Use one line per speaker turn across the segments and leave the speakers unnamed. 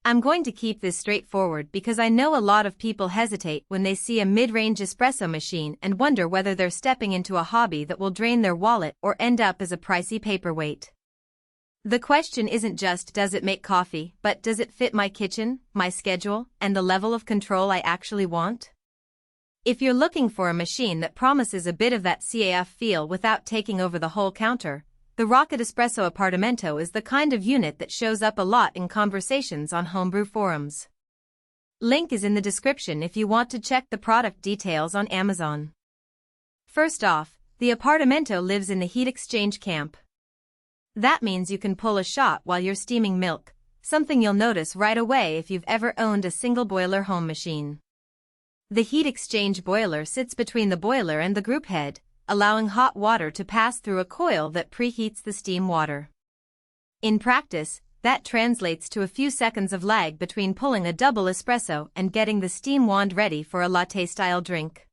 I'm going to keep this straightforward because I know a lot of people hesitate when they see a mid-range espresso machine and wonder whether they're stepping into a hobby that will drain their wallet or end up as a pricey paperweight. The question isn't just does it make coffee, but does it fit my kitchen, my schedule, and the level of control I actually want? If you're looking for a machine that promises a bit of that CAF feel without taking over the whole counter, the Rocket Espresso Appartamento is the kind of unit that shows up a lot in conversations on homebrew forums. Link is in the description if you want to check the product details on Amazon. First off, the Appartamento lives in the heat exchange camp. That means you can pull a shot while you're steaming milk, something you'll notice right away if you've ever owned a single boiler home machine. The heat exchange boiler sits between the boiler and the group head, allowing hot water to pass through a coil that preheats the steam water. In practice, that translates to a few seconds of lag between pulling a double espresso and getting the steam wand ready for a latte-style drink.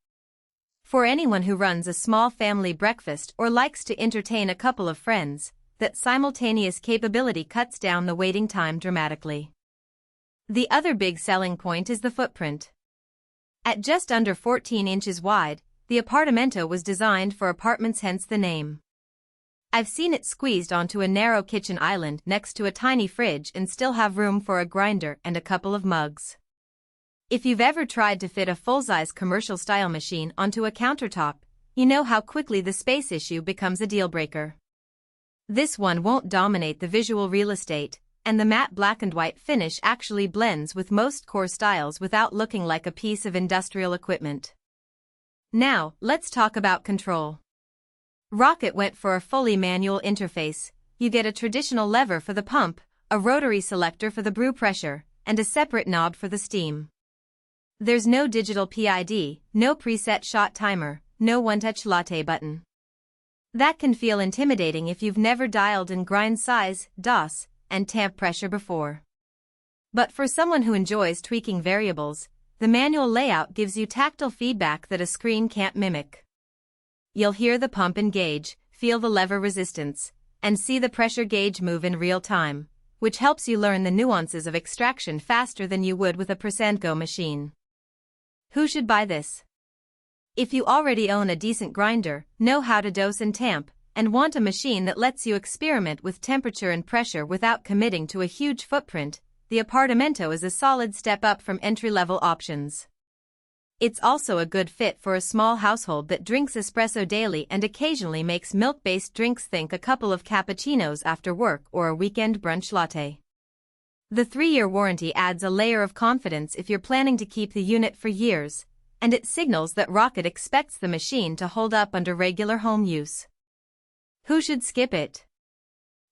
For anyone who runs a small family breakfast or likes to entertain a couple of friends, that simultaneous capability cuts down the waiting time dramatically. The other big selling point is the footprint. At just under 14 inches wide, the Appartamento was designed for apartments, hence the name. I've seen it squeezed onto a narrow kitchen island next to a tiny fridge and still have room for a grinder and a couple of mugs. If you've ever tried to fit a full-size commercial-style machine onto a countertop, you know how quickly the space issue becomes a deal-breaker. This one won't dominate the visual real estate, and the matte black and white finish actually blends with most core styles without looking like a piece of industrial equipment. Now, let's talk about control. Rocket went for a fully manual interface. You get a traditional lever for the pump, a rotary selector for the brew pressure, and a separate knob for the steam. There's no digital PID, no preset shot timer, no one-touch latte button. That can feel intimidating if you've never dialed in grind size, DOS, and tamp pressure before. But for someone who enjoys tweaking variables, the manual layout gives you tactile feedback that a screen can't mimic. You'll hear the pump engage, feel the lever resistance, and see the pressure gauge move in real time, which helps you learn the nuances of extraction faster than you would with a percent-go machine. Who should buy this? If you already own a decent grinder, know how to dose and tamp, and want a machine that lets you experiment with temperature and pressure without committing to a huge footprint, the Appartamento is a solid step up from entry-level options. It's also a good fit for a small household that drinks espresso daily and occasionally makes milk-based drinks, think a couple of cappuccinos after work or a weekend brunch latte. The 3-year warranty adds a layer of confidence if you're planning to keep the unit for years, and it signals that Rocket expects the machine to hold up under regular home use. Who should skip it?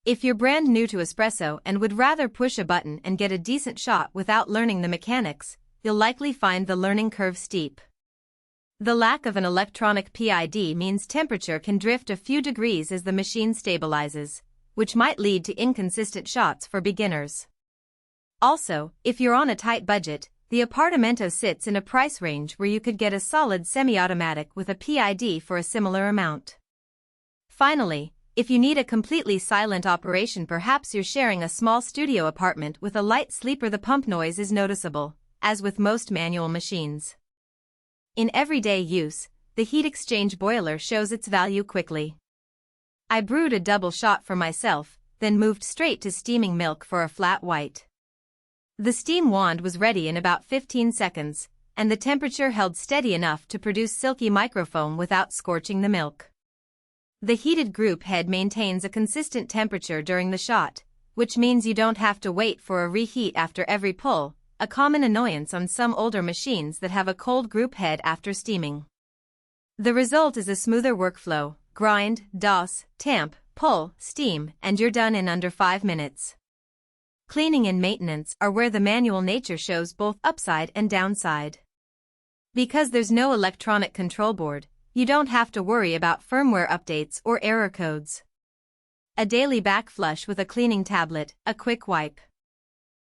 If you're brand new to espresso and would rather push a button and get a decent shot without learning the mechanics, you'll likely find the learning curve steep. The lack of an electronic PID means temperature can drift a few degrees as the machine stabilizes, which might lead to inconsistent shots for beginners. Also, if you're on a tight budget, the Appartamento sits in a price range where you could get a solid semi-automatic with a PID for a similar amount. Finally, if you need a completely silent operation, perhaps you're sharing a small studio apartment with a light sleeper, the pump noise is noticeable, as with most manual machines. In everyday use, the heat exchange boiler shows its value quickly. I brewed a double shot for myself, then moved straight to steaming milk for a flat white. The steam wand was ready in about 15 seconds, and the temperature held steady enough to produce silky microfoam without scorching the milk. The heated group head maintains a consistent temperature during the shot, which means you don't have to wait for a reheat after every pull, a common annoyance on some older machines that have a cold group head after steaming. The result is a smoother workflow: grind, DOS, tamp, pull, steam, and you're done in under 5 minutes. Cleaning and maintenance are where the manual nature shows both upside and downside. Because there's no electronic control board, you don't have to worry about firmware updates or error codes. A daily backflush with a cleaning tablet, a quick wipe.